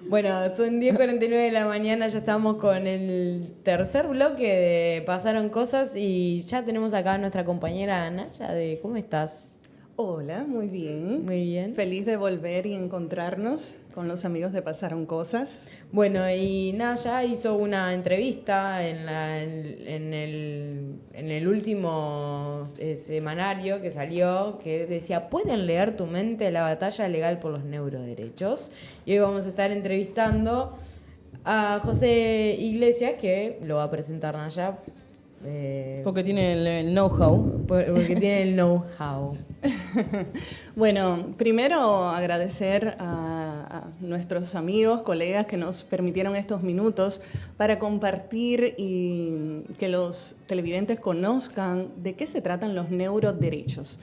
Bueno, son 10:49 de la mañana, ya estamos con el tercer bloque de Pasaron Cosas y ya tenemos acá a nuestra compañera Naya de ¿cómo estás? Hola, muy bien. Muy bien. Feliz de volver y encontrarnos con los amigos de Pasaron Cosas. Bueno, y Naya hizo una entrevista en el último semanario que salió que decía, ¿pueden leer tu mente? La batalla legal por los neuroderechos. Y hoy vamos a estar entrevistando a José Iglesias, que lo va a presentar Naya. Porque tiene el know-how. Porque tiene el know-how. Bueno, primero agradecer a nuestros amigos, colegas que nos permitieron estos minutos para compartir y que los televidentes conozcan de qué se tratan los neuroderechos.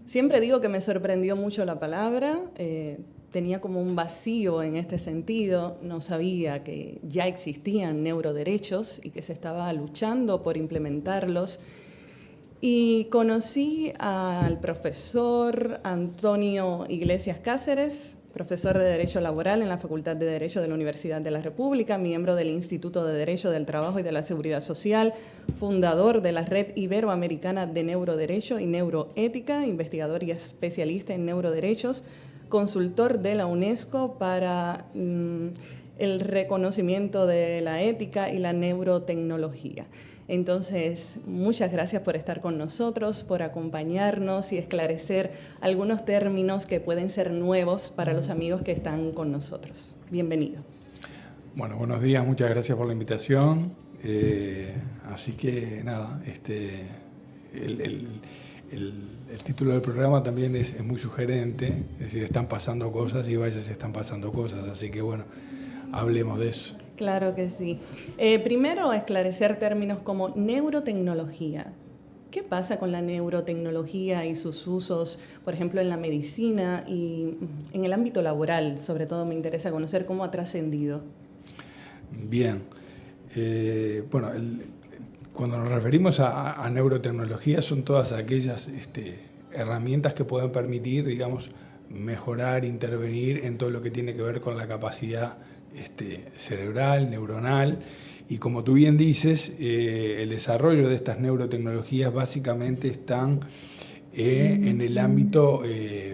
Siempre digo que me sorprendió mucho la palabra, tenía como un vacío en este sentido, no sabía que ya existían neuroderechos y que se estaba luchando por implementarlos. Y conocí al profesor Antonio Iglesias Cáceres, profesor de Derecho Laboral en la Facultad de Derecho de la Universidad de la República, miembro del Instituto de Derecho del Trabajo y de la Seguridad Social, fundador de la Red Iberoamericana de Neuroderecho y Neuroética, investigador y especialista en neuroderechos, consultor de la UNESCO para el reconocimiento de la ética y la neurotecnología. Entonces, muchas gracias por estar con nosotros, por acompañarnos y esclarecer algunos términos que pueden ser nuevos para los amigos que están con nosotros. Bienvenido. Bueno, buenos días, muchas gracias por la invitación. Así que nada, el título del programa también es muy sugerente, es decir, están pasando cosas y vaya, se están pasando cosas, así que bueno, hablemos de eso. Claro que sí. Primero, esclarecer términos como neurotecnología. ¿Qué pasa con la neurotecnología y sus usos, por ejemplo, en la medicina y en el ámbito laboral? Sobre todo me interesa conocer cómo ha trascendido. Bien. Bueno, cuando nos referimos a neurotecnología son todas aquellas herramientas que pueden permitir, digamos, mejorar, intervenir en todo lo que tiene que ver con la capacidad cerebral, neuronal, y como tú bien dices, el desarrollo de estas neurotecnologías básicamente están en el ámbito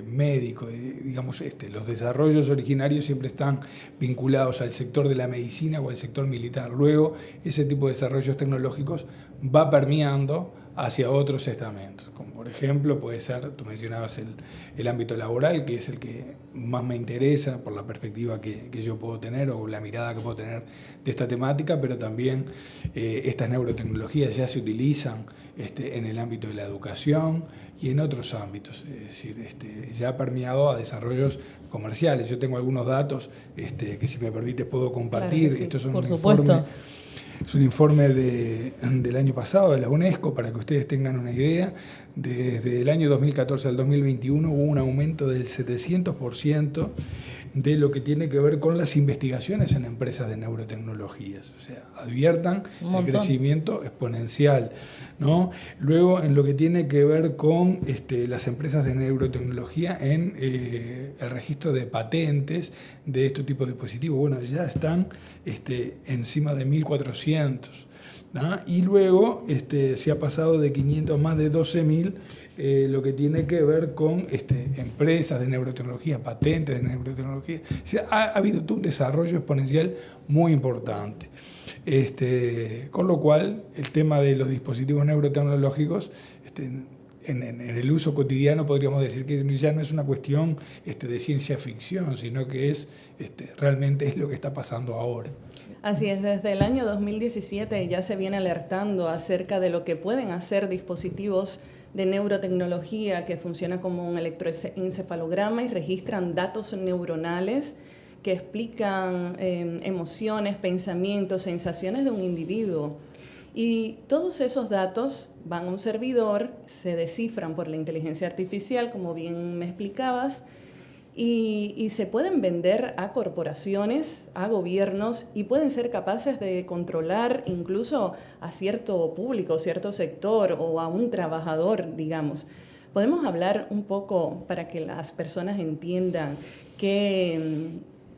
médico. Digamos, los desarrollos originarios siempre están vinculados al sector de la medicina o al sector militar. Luego, ese tipo de desarrollos tecnológicos va permeando hacia otros estamentos, como por ejemplo puede ser, tú mencionabas el ámbito laboral, que es el que más me interesa por la perspectiva que yo puedo tener o la mirada que puedo tener de esta temática, pero también estas neurotecnologías ya se utilizan en el ámbito de la educación y en otros ámbitos, es decir, ya ha permeado a desarrollos comerciales. Yo tengo algunos datos que si me permites puedo compartir. Claro que sí. Estos son Por un supuesto. informe. Es un informe del año pasado de la UNESCO, para que ustedes tengan una idea. Desde el año 2014 al 2021 hubo un aumento del 700% de lo que tiene que ver con las investigaciones en empresas de neurotecnologías. O sea, adviertan el crecimiento exponencial, ¿no? Luego, en lo que tiene que ver con las empresas de neurotecnología en el registro de patentes de este tipo de dispositivos, bueno, ya están encima de 1.400. ¿no? Y luego se ha pasado de 500 a más de 12.000 lo que tiene que ver con empresas de neurotecnología, patentes de neurotecnología. O sea, ha habido un desarrollo exponencial muy importante. Con lo cual, el tema de los dispositivos neurotecnológicos, en el uso cotidiano podríamos decir que ya no es una cuestión de ciencia ficción, sino que es realmente es lo que está pasando ahora. Así es, desde el año 2017 ya se viene alertando acerca de lo que pueden hacer dispositivos de neurotecnología que funcionan como un electroencefalograma y registran datos neuronales que explican emociones, pensamientos, sensaciones de un individuo. Y todos esos datos van a un servidor, se descifran por la inteligencia artificial, como bien me explicabas, y se pueden vender a corporaciones, a gobiernos, y pueden ser capaces de controlar incluso a cierto público, cierto sector o a un trabajador, digamos. Podemos hablar un poco para que las personas entiendan que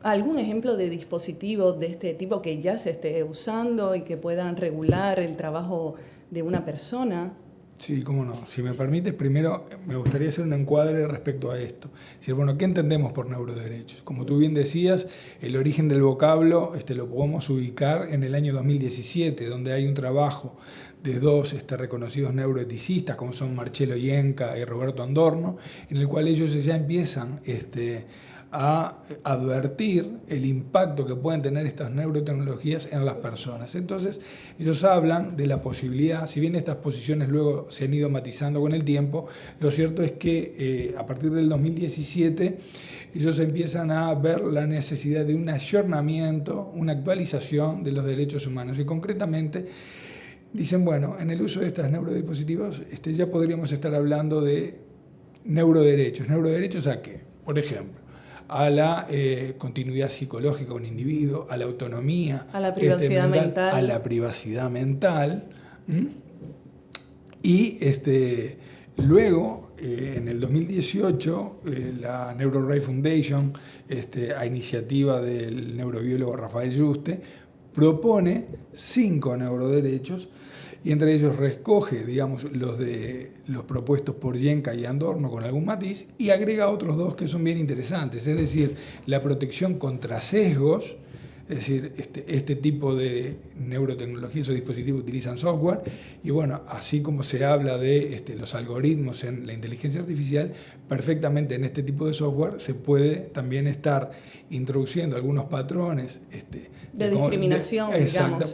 ¿Algún ejemplo de dispositivo de este tipo que ya se esté usando y que puedan regular el trabajo de una persona? Sí, cómo no. Si me permites, primero me gustaría hacer un encuadre respecto a esto. Es decir, bueno, ¿qué entendemos por neuroderechos? Como tú bien decías, el origen del vocablo lo podemos ubicar en el año 2017, donde hay un trabajo de dos reconocidos neuroeticistas, como son Marcello Ienca y Roberto Andorno, en el cual ellos ya empiezan a advertir el impacto que pueden tener estas neurotecnologías en las personas. Entonces, ellos hablan de la posibilidad, si bien estas posiciones luego se han ido matizando con el tiempo, lo cierto es que a partir del 2017 ellos empiezan a ver la necesidad de un ayornamiento, una actualización de los derechos humanos y concretamente dicen, bueno, en el uso de estos neurodispositivos ya podríamos estar hablando de neuroderechos. ¿Neuroderechos a qué? Por ejemplo, a la continuidad psicológica de un individuo, a la autonomía, a la privacidad mental. A la privacidad mental. Y luego, en el 2018, la NeuroRay Foundation, a iniciativa del neurobiólogo Rafael Yuste, propone 5 neuroderechos y entre ellos recoge, digamos, los propuestos por Ienca y Andorno con algún matiz y agrega otros 2 que son bien interesantes, es decir, la protección contra sesgos, es decir, este tipo de neurotecnologías o dispositivos utilizan software y bueno, así como se habla de los algoritmos en la inteligencia artificial, perfectamente en este tipo de software se puede también estar introduciendo algunos patrones de discriminación, exacto, digamos.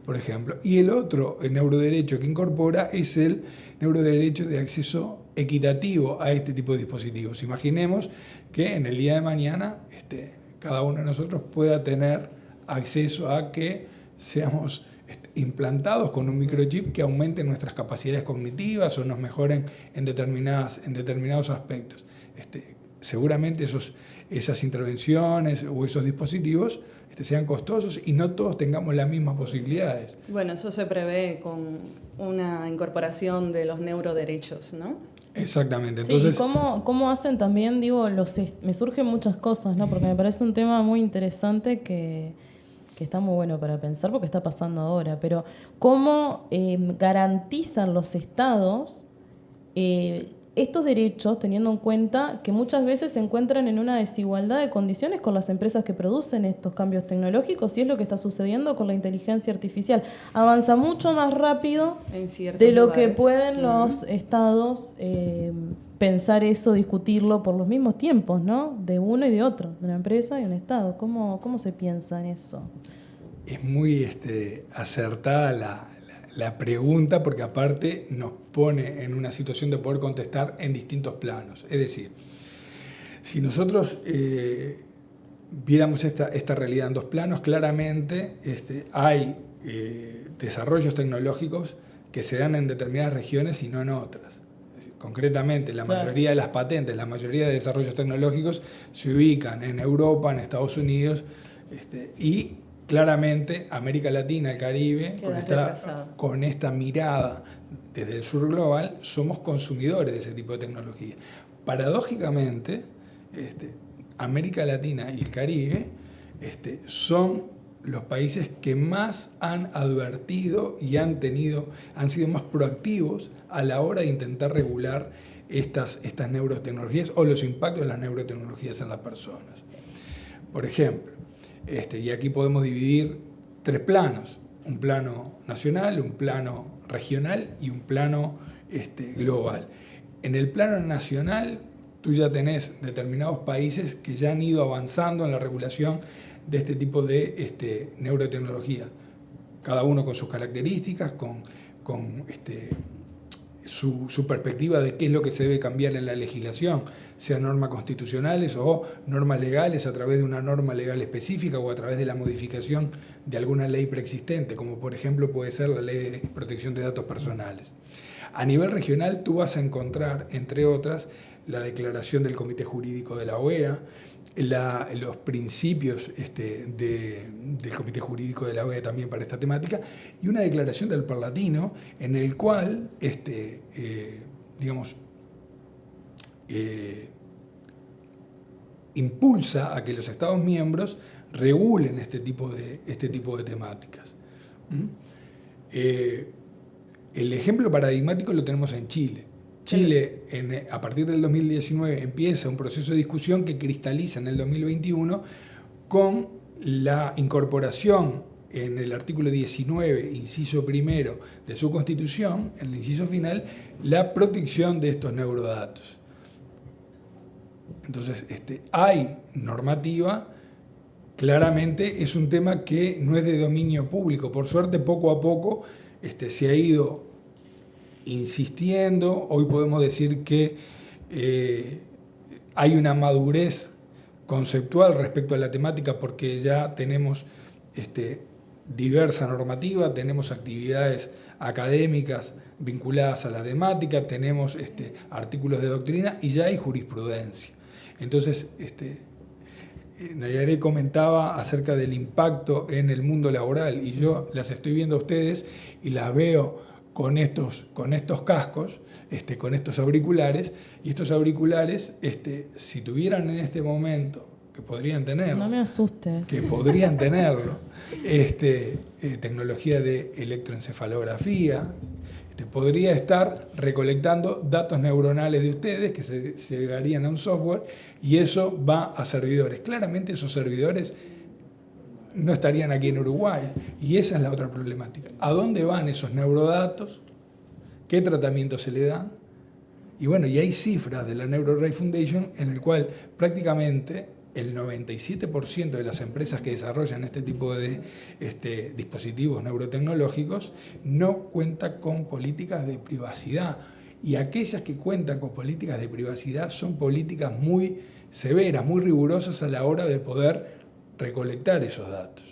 Por ejemplo. Y el otro neuroderecho que incorpora es el neuroderecho de acceso equitativo a este tipo de dispositivos. Imaginemos que en el día de mañana cada uno de nosotros pueda tener acceso a que seamos implantados con un microchip que aumente nuestras capacidades cognitivas o nos mejoren en determinados aspectos. Seguramente esas intervenciones o esos dispositivos sean costosos y no todos tengamos las mismas posibilidades. Bueno, eso se prevé con una incorporación de los neuroderechos, ¿no? Exactamente. Entonces, sí, ¿cómo hacen también? Digo, me surgen muchas cosas, ¿no? Porque me parece un tema muy interesante que está muy bueno para pensar porque está pasando ahora, pero ¿cómo garantizan los estados estos derechos, teniendo en cuenta que muchas veces se encuentran en una desigualdad de condiciones con las empresas que producen estos cambios tecnológicos? Y es lo que está sucediendo con la inteligencia artificial. Avanza mucho más rápido de lo que pueden los estados pensar eso, discutirlo por los mismos tiempos, ¿no? De uno y de otro, de una empresa y un estado. ¿Cómo se piensa en eso? Es muy acertada la pregunta porque aparte nos pone en una situación de poder contestar en distintos planos. Es decir, si nosotros viéramos esta realidad en 2 planos, claramente hay desarrollos tecnológicos que se dan en determinadas regiones y no en otras. Es decir, concretamente, la mayoría de las patentes, la mayoría de desarrollos tecnológicos se ubican en Europa, en Estados Unidos y claramente América Latina, el Caribe, con esta mirada desde el sur global, somos consumidores de ese tipo de tecnología. Paradójicamente, América Latina y el Caribe son los países que más han advertido y han sido más proactivos a la hora de intentar regular estas neurotecnologías o los impactos de las neurotecnologías en las personas. Por ejemplo, y aquí podemos dividir 3 planos, un plano nacional, un plano regional y un plano global. En el plano nacional, tú ya tenés determinados países que ya han ido avanzando en la regulación de este tipo de neurotecnología, cada uno con sus características, con su perspectiva de qué es lo que se debe cambiar en la legislación, sean normas constitucionales o normas legales a través de una norma legal específica o a través de la modificación de alguna ley preexistente, como por ejemplo puede ser la Ley de Protección de Datos Personales. A nivel regional tú vas a encontrar, entre otras, la declaración del Comité Jurídico de la OEA, los principios del Comité Jurídico de la OEA también para esta temática, y una declaración del Parlatino en el cual, impulsa a que los Estados miembros regulen este tipo de temáticas. El ejemplo paradigmático lo tenemos en Chile. Chile, a partir del 2019, empieza un proceso de discusión que cristaliza en el 2021 con la incorporación en el artículo 19, inciso primero de su Constitución, en el inciso final, la protección de estos neurodatos. Entonces, hay normativa, claramente es un tema que no es de dominio público. Por suerte, poco a poco se ha ido insistiendo. Hoy podemos decir que hay una madurez conceptual respecto a la temática porque ya tenemos diversa normativa, tenemos actividades académicas vinculadas a la temática, tenemos artículos de doctrina y ya hay jurisprudencia. Entonces, Nayaré comentaba acerca del impacto en el mundo laboral y yo las estoy viendo a ustedes y las veo con estos cascos, con estos auriculares, y estos auriculares, si tuvieran en este momento, que podrían tenerlo, no me asustes, que podrían tenerlo, tecnología de electroencefalografía, podría estar recolectando datos neuronales de ustedes que se llegarían a un software y eso va a servidores. Claramente esos servidores no estarían aquí en Uruguay y esa es la otra problemática. ¿A dónde van esos neurodatos? ¿Qué tratamiento se le dan? Y bueno, y hay cifras de la NeuroRay Foundation en el cual prácticamente el 97% de las empresas que desarrollan este tipo de dispositivos neurotecnológicos no cuenta con políticas de privacidad. Y aquellas que cuentan con políticas de privacidad son políticas muy severas, muy rigurosas a la hora de poder recolectar esos datos.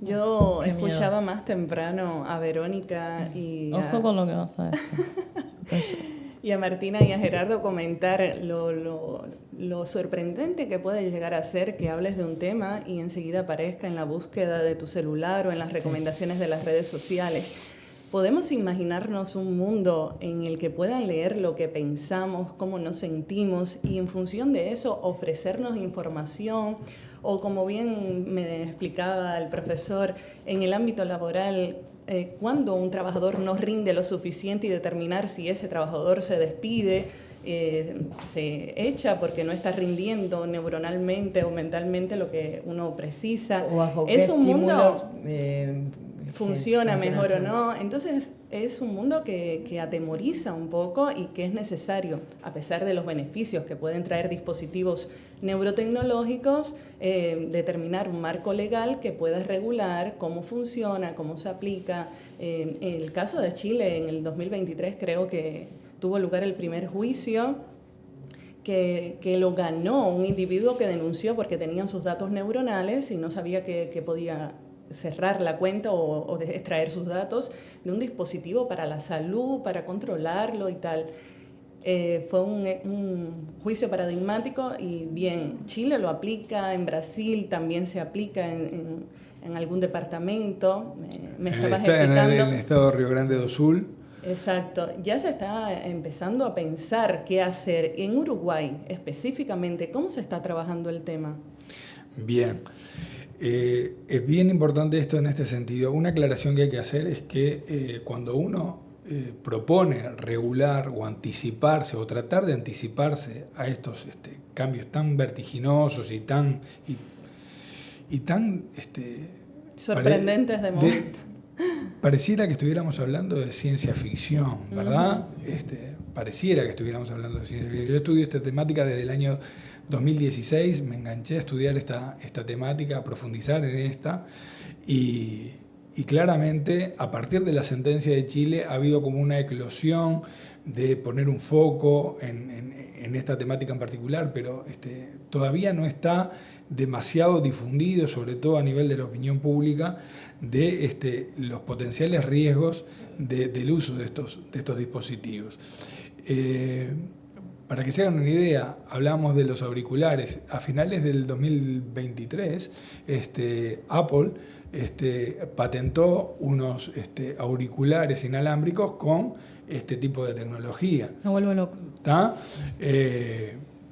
Yo Qué escuchaba miedo. más temprano a Verónica Ojo con lo que vas a decir. y a Martina y a Gerardo comentar lo sorprendente que puede llegar a ser que hables de un tema y enseguida aparezca en la búsqueda de tu celular o en las recomendaciones de las redes sociales. ¿Podemos imaginarnos un mundo en el que puedan leer lo que pensamos, cómo nos sentimos y en función de eso ofrecernos información? O como bien me explicaba el profesor, en el ámbito laboral, cuando un trabajador no rinde lo suficiente y determinar si ese trabajador se despide, se echa porque no está rindiendo neuronalmente o mentalmente lo que uno precisa. O bajo es qué un estímulos mundo funciona mejor o no. Entonces es un mundo que atemoriza un poco y que es necesario, a pesar de los beneficios que pueden traer dispositivos neurotecnológicos, determinar un marco legal que pueda regular cómo funciona, cómo se aplica. En el caso de Chile, en el 2023 creo que tuvo lugar el primer juicio que lo ganó un individuo que denunció porque tenían sus datos neuronales y no sabía que podía cerrar la cuenta o extraer sus datos de un dispositivo para la salud, para controlarlo y tal. Fue un juicio paradigmático y bien, Chile lo aplica, en Brasil también se aplica en algún departamento, me estabas explicando. En el estado de Río Grande do Sul. Exacto, ya se está empezando a pensar qué hacer. En Uruguay específicamente, ¿cómo se está trabajando el tema? Bien. Es bien importante esto en este sentido. Una aclaración que hay que hacer es que cuando uno propone regular o anticiparse o tratar de anticiparse a estos cambios tan vertiginosos y tan sorprendentes de momento. Pareciera que estuviéramos hablando de ciencia ficción, ¿verdad? Pareciera que estuviéramos hablando de ciencia ficción. Yo estudio esta temática desde el año 2016, me enganché a estudiar esta temática, a profundizar en esta, y claramente a partir de la sentencia de Chile ha habido como una eclosión de poner un foco en esta temática en particular, pero todavía no está demasiado difundido, sobre todo a nivel de la opinión pública, de los potenciales riesgos del uso de estos dispositivos. Para que se hagan una idea, hablamos de los auriculares. A finales del 2023, Apple patentó unos auriculares inalámbricos con este tipo de tecnología. Me vuelvo loco. ¿Está?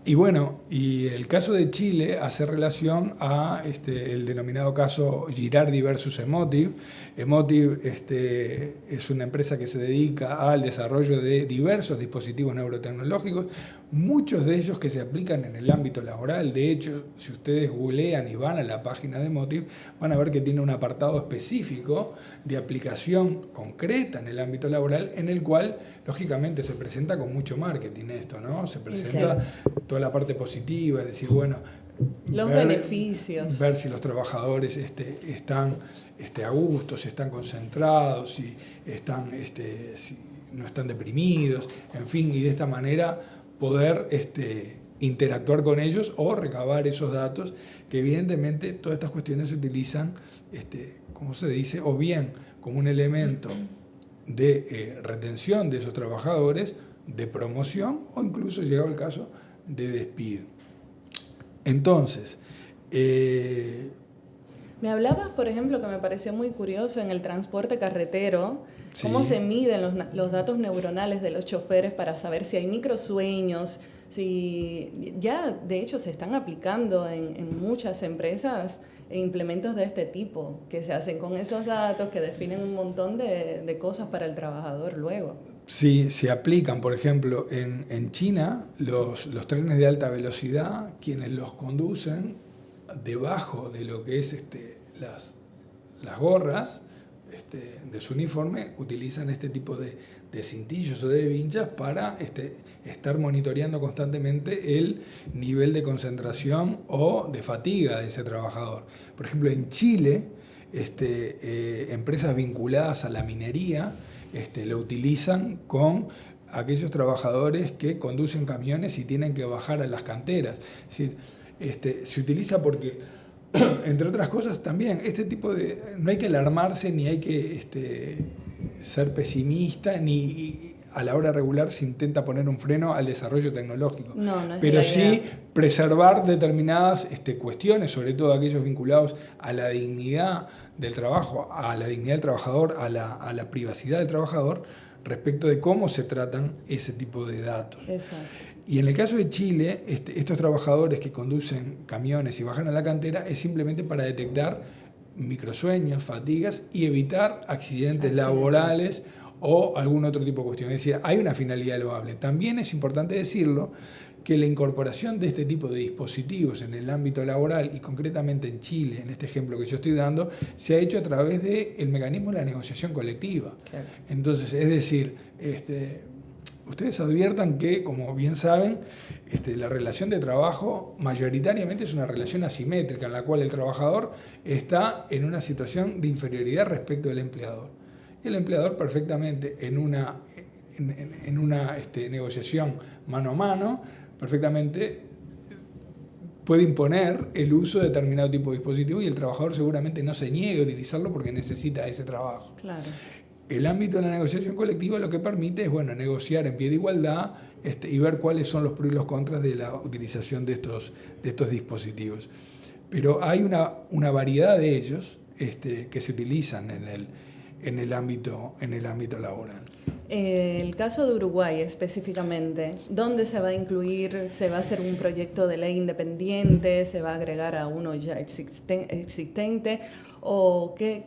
Y bueno, y el caso de Chile hace relación a el denominado caso Girardi versus Emotiv. Emotiv es una empresa que se dedica al desarrollo de diversos dispositivos neurotecnológicos, muchos de ellos que se aplican en el ámbito laboral. De hecho, si ustedes googlean y van a la página de Emotiv, van a ver que tiene un apartado específico de aplicación concreta en el ámbito laboral, en el cual, lógicamente, se presenta con mucho marketing esto, ¿no? Se presenta toda la parte positiva, es decir, bueno, los beneficios. Ver si los trabajadores están a gusto, si están concentrados, si no están deprimidos, en fin, y de esta manera poder interactuar con ellos o recabar esos datos, que evidentemente todas estas cuestiones se utilizan, como se dice, o bien como un elemento de retención de esos trabajadores, de promoción o incluso, llegado el caso, de despido. Entonces, me hablabas, por ejemplo, que me pareció muy curioso en el transporte carretero, cómo se miden los datos neuronales de los choferes para saber si hay microsueños, si ya de hecho se están aplicando en muchas empresas implementos de este tipo, que se hacen con esos datos, que definen un montón de cosas para el trabajador luego. Sí, se aplican, por ejemplo, en China, los trenes de alta velocidad, quienes los conducen debajo de lo que es las gorras de su uniforme, utilizan este tipo de cintillos o de vinchas para estar monitoreando constantemente el nivel de concentración o de fatiga de ese trabajador. Por ejemplo, en Chile, empresas vinculadas a la minería lo utilizan con aquellos trabajadores que conducen camiones y tienen que bajar a las canteras. Es decir, se utiliza porque, entre otras cosas, también no hay que alarmarse ni hay que ser pesimista, ni a la hora de regular se intenta poner un freno al desarrollo tecnológico. No es pero la sí idea. Preservar determinadas cuestiones, sobre todo aquellos vinculados a la dignidad del trabajo, a la dignidad del trabajador, a la privacidad del trabajador, respecto de cómo se tratan ese tipo de datos. Exacto. Y en el caso de Chile, estos trabajadores que conducen camiones y bajan a la cantera es simplemente para detectar microsueños, fatigas y evitar accidentes laborales o algún otro tipo de cuestión. Es decir, hay una finalidad loable. También es importante decirlo que la incorporación de este tipo de dispositivos en el ámbito laboral y concretamente en Chile, en este ejemplo que yo estoy dando, se ha hecho a través del mecanismo de la negociación colectiva. Claro. Entonces, es decir, ustedes adviertan que, como bien saben, la relación de trabajo mayoritariamente es una relación asimétrica en la cual el trabajador está en una situación de inferioridad respecto del empleador. El empleador perfectamente en una negociación mano a mano, perfectamente puede imponer el uso de determinado tipo de dispositivo y el trabajador seguramente no se niegue a utilizarlo porque necesita ese trabajo. Claro. El ámbito de la negociación colectiva lo que permite es negociar en pie de igualdad y ver cuáles son los pros y los contras de la utilización de estos dispositivos. Pero hay una variedad de ellos que se utilizan en el ámbito laboral. El caso de Uruguay específicamente, ¿dónde se va a incluir? ¿Se va a hacer un proyecto de ley independiente? ¿Se va a agregar a uno ya existente? ¿O qué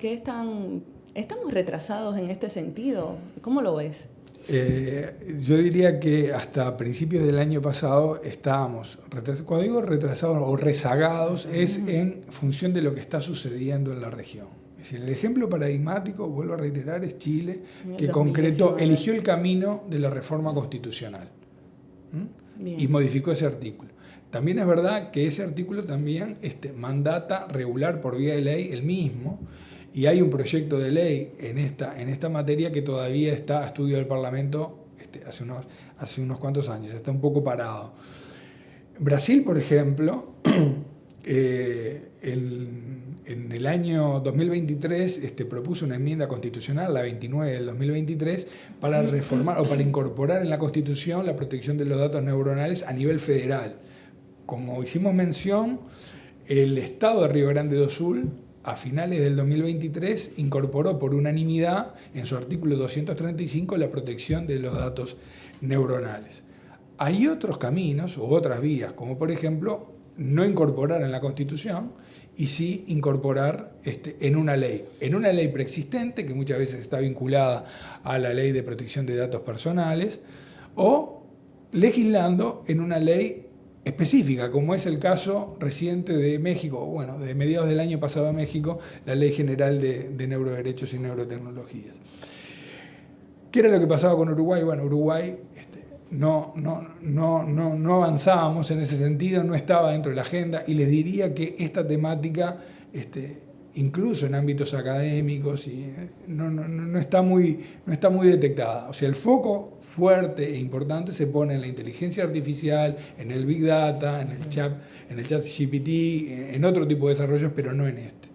estamos retrasados en este sentido? ¿Cómo lo ves? Yo diría que hasta principios del año pasado estábamos retrasados. Cuando digo retrasados o rezagados es en función de lo que está sucediendo en la región. Es decir, el ejemplo paradigmático, vuelvo a reiterar, es Chile, que eligió el camino de la reforma constitucional y modificó ese artículo. También es verdad que ese artículo también mandata regular por vía de ley el mismo, y hay un proyecto de ley en esta materia que todavía está a estudio del Parlamento hace unos cuantos años, está un poco parado. Brasil, por ejemplo, en el año 2023 propuso una enmienda constitucional, la 29 del 2023, para reformar o para incorporar en la Constitución la protección de los datos neuronales a nivel federal. Como hicimos mención, el Estado de Río Grande do Sul, a finales del 2023, incorporó por unanimidad en su artículo 235 la protección de los datos neuronales. Hay otros caminos u otras vías, como por ejemplo no incorporar en la Constitución y sí incorporar en una ley preexistente que muchas veces está vinculada a la Ley de Protección de Datos Personales, o legislando en una ley específica, como es el caso reciente de México, bueno, de mediados del año pasado de México, la Ley General de Neuroderechos y Neurotecnologías. ¿Qué era lo que pasaba con Uruguay? Bueno, Uruguay no avanzábamos en ese sentido, no estaba dentro de la agenda, y les diría que esta temática, incluso en ámbitos académicos, no está muy detectada. O sea, el foco fuerte e importante se pone en la inteligencia artificial, en el Big Data, en el chat GPT, en otro tipo de desarrollos, pero no en este.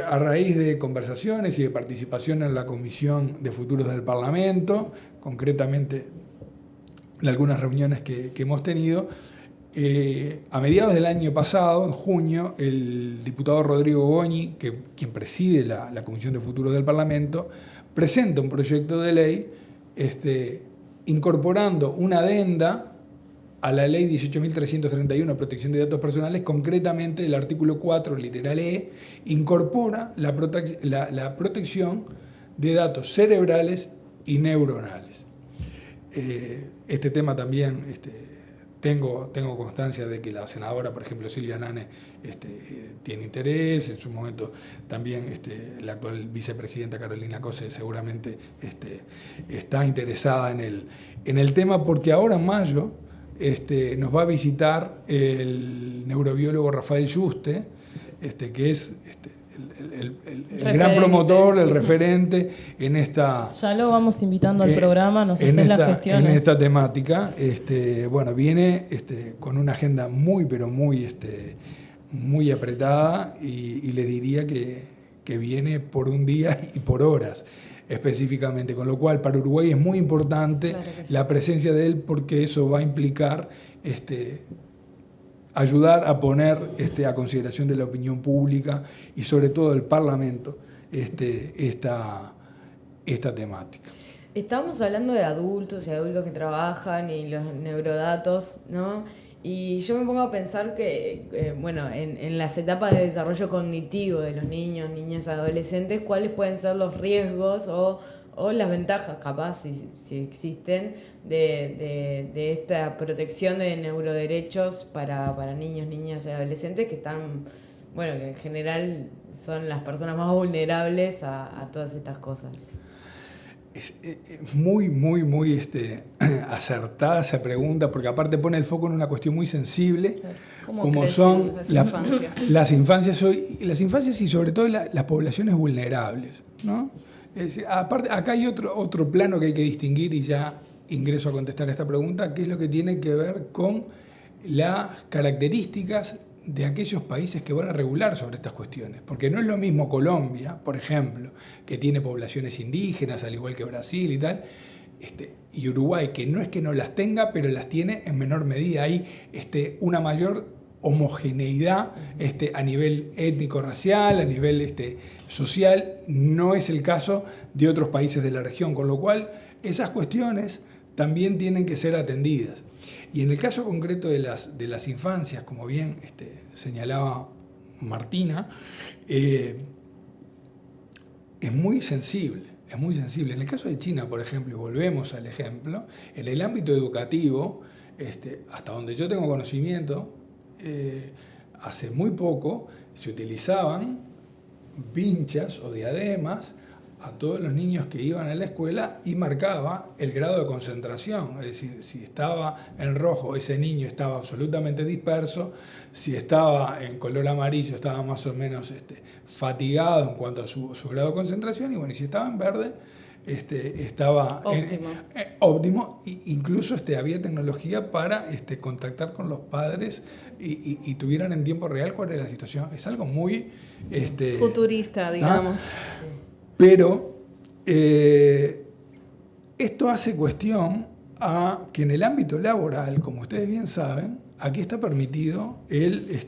A raíz de conversaciones y de participación en la Comisión de Futuros del Parlamento, concretamente en algunas reuniones que hemos tenido, a mediados del año pasado, en junio, el diputado Rodrigo Goñi, quien preside la Comisión de Futuros del Parlamento, presenta un proyecto de ley incorporando una adenda a la Ley 18.331, Protección de Datos Personales. Concretamente el artículo 4, literal E, incorpora la protección de datos cerebrales y neuronales. Este tema también tengo constancia de que la senadora, por ejemplo, Silvia Nane, tiene interés. En su momento también la actual vicepresidenta Carolina Cose seguramente está interesada en el tema, porque ahora en mayo nos va a visitar el neurobiólogo Rafael Yuste, que es el gran promotor, el referente en esta... Ya lo vamos invitando al programa, nos haces las gestiones. En esta temática. Bueno, viene con una agenda muy, pero muy apretada, y le diría que viene por un día y por horas específicamente, con lo cual para Uruguay es muy importante la presencia de él, porque eso va a implicar ayudar a poner a consideración de la opinión pública y sobre todo del Parlamento esta temática. Estamos hablando de adultos y adultos que trabajan y los neurodatos, ¿no? Y yo me pongo a pensar que, en las etapas de desarrollo cognitivo de los niños, niñas, adolescentes, ¿cuáles pueden ser los riesgos o las ventajas, capaz, si existen, de esta protección de neuroderechos para niños, niñas y adolescentes que están, que en general son las personas más vulnerables a todas estas cosas? Es muy acertada esa pregunta, porque aparte pone el foco en una cuestión muy sensible, como son las infancias y sobre todo las poblaciones vulnerables, ¿no? Aparte, acá hay otro plano que hay que distinguir, y ya ingreso a contestar esta pregunta, que es lo que tiene que ver con las características de aquellos países que van a regular sobre estas cuestiones. Porque no es lo mismo Colombia, por ejemplo, que tiene poblaciones indígenas, al igual que Brasil y tal, y Uruguay, que no es que no las tenga, pero las tiene en menor medida. Hay una mayor homogeneidad a nivel étnico-racial, a nivel social. No es el caso de otros países de la región, con lo cual esas cuestiones también tienen que ser atendidas. Y en el caso concreto de las infancias, como bien señalaba Martina, es muy sensible. En el caso de China, por ejemplo, y volvemos al ejemplo, en el ámbito educativo, hasta donde yo tengo conocimiento, hace muy poco se utilizaban vinchas o diademas a todos los niños que iban a la escuela y marcaba el grado de concentración. Es decir, si estaba en rojo, ese niño estaba absolutamente disperso; si estaba en color amarillo, estaba más o menos fatigado en cuanto a su grado de concentración, y si estaba en verde, estaba óptimo. Incluso había tecnología para contactar con los padres y tuvieran en tiempo real cuál era la situación. Es algo muy futurista, digamos. Pero esto hace cuestión a que en el ámbito laboral, como ustedes bien saben, aquí está permitido el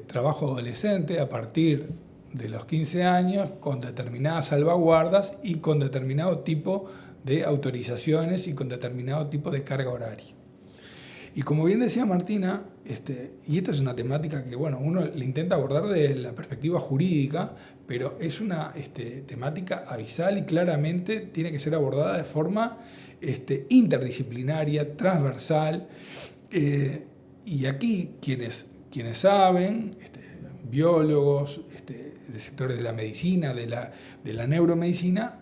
trabajo adolescente a partir de los 15 años, con determinadas salvaguardas y con determinado tipo de autorizaciones y con determinado tipo de carga horaria. Y como bien decía Martina, y esta es una temática que bueno, uno le intenta abordar desde la perspectiva jurídica, pero es una temática abisal y claramente tiene que ser abordada de forma interdisciplinaria, transversal, y aquí quienes saben, biólogos, de sectores de la medicina, de la neuromedicina,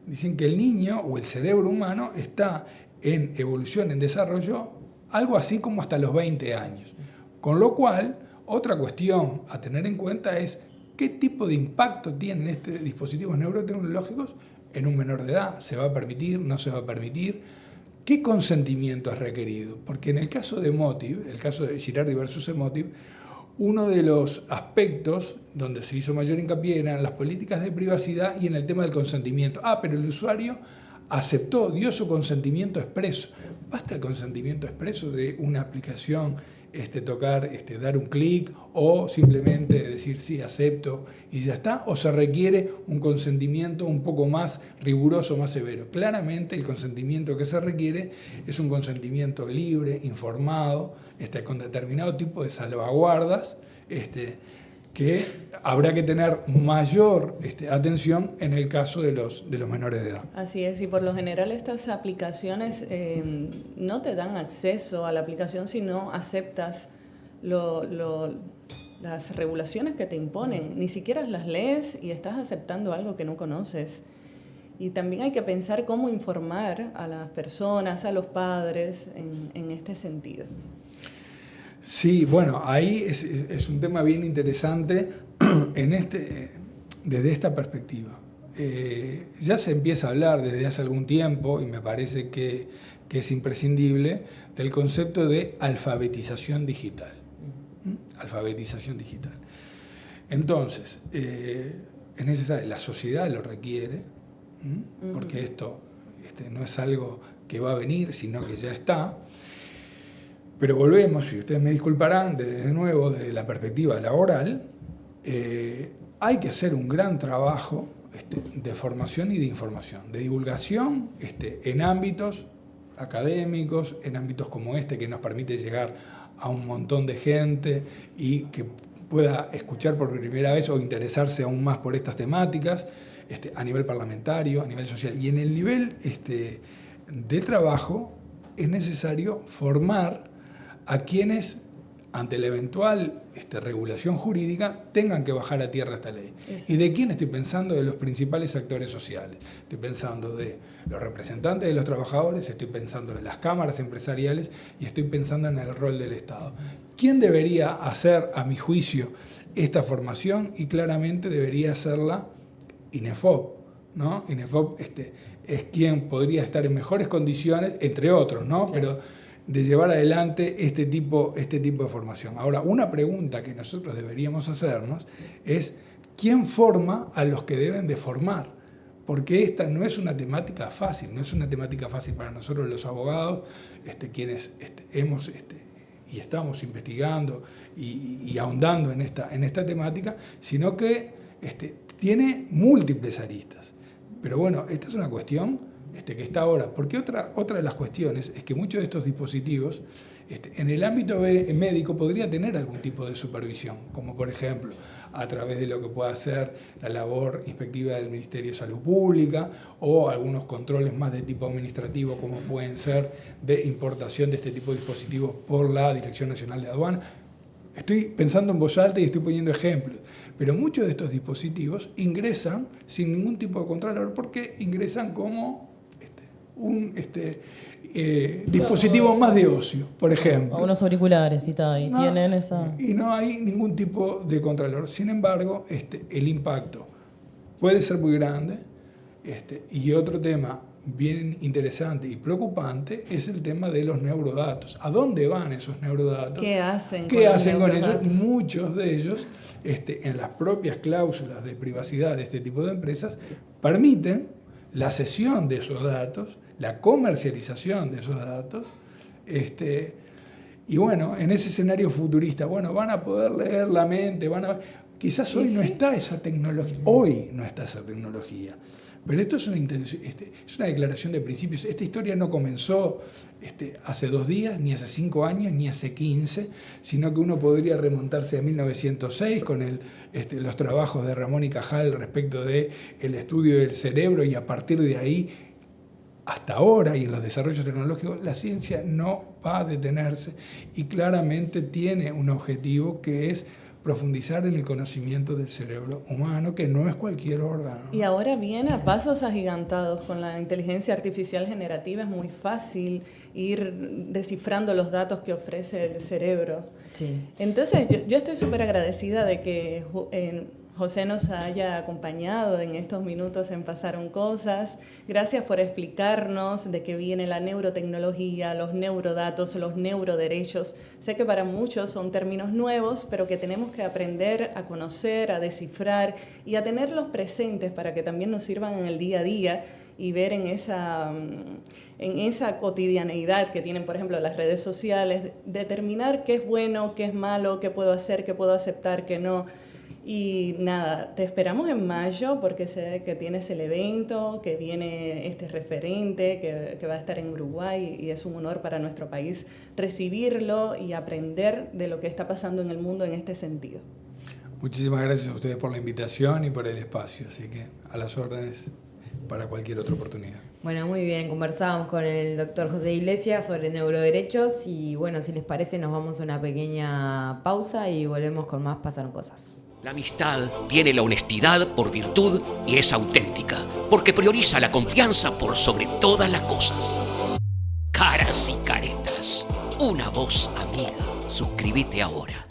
dicen que el niño o el cerebro humano está en evolución, en desarrollo, algo así como hasta los 20 años. Con lo cual, otra cuestión a tener en cuenta es qué tipo de impacto tienen estos dispositivos neurotecnológicos en un menor de edad. ¿Se va a permitir? ¿No se va a permitir? ¿Qué consentimiento es requerido? Porque en el caso de Emotiv, el caso de Girardi versus Emotiv, uno de los aspectos donde se hizo mayor hincapié eran las políticas de privacidad y en el tema del consentimiento. Pero el usuario aceptó, dio su consentimiento expreso. ¿Basta el consentimiento expreso de una aplicación, tocar, dar un clic o simplemente decir sí, acepto y ya está? ¿O se requiere un consentimiento un poco más riguroso, más severo? Claramente el consentimiento que se requiere es un consentimiento libre, informado, con determinado tipo de salvaguardas, que habrá que tener mayor atención en el caso de los menores de edad. Así es, y por lo general estas aplicaciones no te dan acceso a la aplicación si no aceptas las regulaciones que te imponen. Ni siquiera las lees y estás aceptando algo que no conoces. Y también hay que pensar cómo informar a las personas, a los padres en este sentido. Sí, bueno, ahí es un tema bien interesante desde esta perspectiva. Ya se empieza a hablar desde hace algún tiempo, y me parece que es imprescindible, del concepto de alfabetización digital. Alfabetización digital. Entonces, es necesario, la sociedad lo requiere, porque esto no es algo que va a venir, sino que ya está. Pero volvemos, y ustedes me disculparán, de nuevo, desde la perspectiva laboral, hay que hacer un gran trabajo de formación y de información, de divulgación en ámbitos académicos, en ámbitos como que nos permite llegar a un montón de gente y que pueda escuchar por primera vez o interesarse aún más por estas temáticas, a nivel parlamentario, a nivel social. Y en el nivel de trabajo es necesario formar a quienes, ante la eventual regulación jurídica, tengan que bajar a tierra esta ley. ¿Y de quién estoy pensando? De los principales actores sociales. Estoy pensando de los representantes de los trabajadores, estoy pensando de las cámaras empresariales y estoy pensando en el rol del Estado. ¿Quién debería hacer, a mi juicio, esta formación? Y claramente debería hacerla INEFOP, ¿no? INEFOP es quien podría estar en mejores condiciones, entre otros, ¿no? Pero de llevar adelante este tipo de formación. Ahora, una pregunta que nosotros deberíamos hacernos es ¿quién forma a los que deben de formar? Porque esta no es una temática fácil, no es una temática fácil para nosotros los abogados, quienes hemos y estamos investigando y ahondando en esta temática, sino que tiene múltiples aristas. Pero bueno, esta es una cuestión que está ahora, porque otra de las cuestiones es que muchos de estos dispositivos en el ámbito médico podría tener algún tipo de supervisión, como por ejemplo a través de lo que pueda ser la labor inspectiva del Ministerio de Salud Pública o algunos controles más de tipo administrativo como pueden ser de importación de este tipo de dispositivos por la Dirección Nacional de Aduana. Estoy pensando en voz alta y estoy poniendo ejemplos, pero muchos de estos dispositivos ingresan sin ningún tipo de controlador porque ingresan como un dispositivo más de ocio, por ejemplo. O unos auriculares y tal, y tienen esa... Y no hay ningún tipo de controlador. Sin embargo, el impacto puede ser muy grande. Y otro tema bien interesante y preocupante es el tema de los neurodatos. ¿A dónde van esos neurodatos? ¿Qué hacen con ellos? Muchos de ellos, en las propias cláusulas de privacidad de este tipo de empresas, permiten la cesión de esos datos, la comercialización de esos datos, y bueno, en ese escenario futurista, bueno, van a poder leer la mente, quizás hoy no está esa tecnología, Pero esto es es una declaración de principios. Esta historia no comenzó hace 2 días, ni hace 5 años, ni hace 15, sino que uno podría remontarse a 1906 con los trabajos de Ramón y Cajal respecto del estudio del cerebro, y a partir de ahí hasta ahora, y en los desarrollos tecnológicos, la ciencia no va a detenerse y claramente tiene un objetivo, que es profundizar en el conocimiento del cerebro humano, que no es cualquier órgano. Y ahora viene a pasos agigantados. Con la inteligencia artificial generativa es muy fácil ir descifrando los datos que ofrece el cerebro. Sí. Entonces, yo estoy súper agradecida de que José nos haya acompañado en estos minutos en Pasaron Cosas. Gracias por explicarnos de qué viene la neurotecnología, los neurodatos, los neuroderechos. Sé que para muchos son términos nuevos, pero que tenemos que aprender a conocer, a descifrar y a tenerlos presentes para que también nos sirvan en el día a día y ver en esa cotidianeidad que tienen, por ejemplo, las redes sociales, determinar qué es bueno, qué es malo, qué puedo hacer, qué puedo aceptar, qué no. Y nada, te esperamos en mayo porque sé que tienes el evento, que viene este referente, que va a estar en Uruguay, y es un honor para nuestro país recibirlo y aprender de lo que está pasando en el mundo en este sentido. Muchísimas gracias a ustedes por la invitación y por el espacio, así que a las órdenes para cualquier otra oportunidad. Bueno, muy bien, conversábamos con el doctor José Iglesias sobre neuroderechos y bueno, si les parece nos vamos a una pequeña pausa y volvemos con más Pasaron Cosas. La amistad tiene la honestidad por virtud y es auténtica, porque prioriza la confianza por sobre todas las cosas. Caras y caretas, una voz amiga. Suscríbete ahora.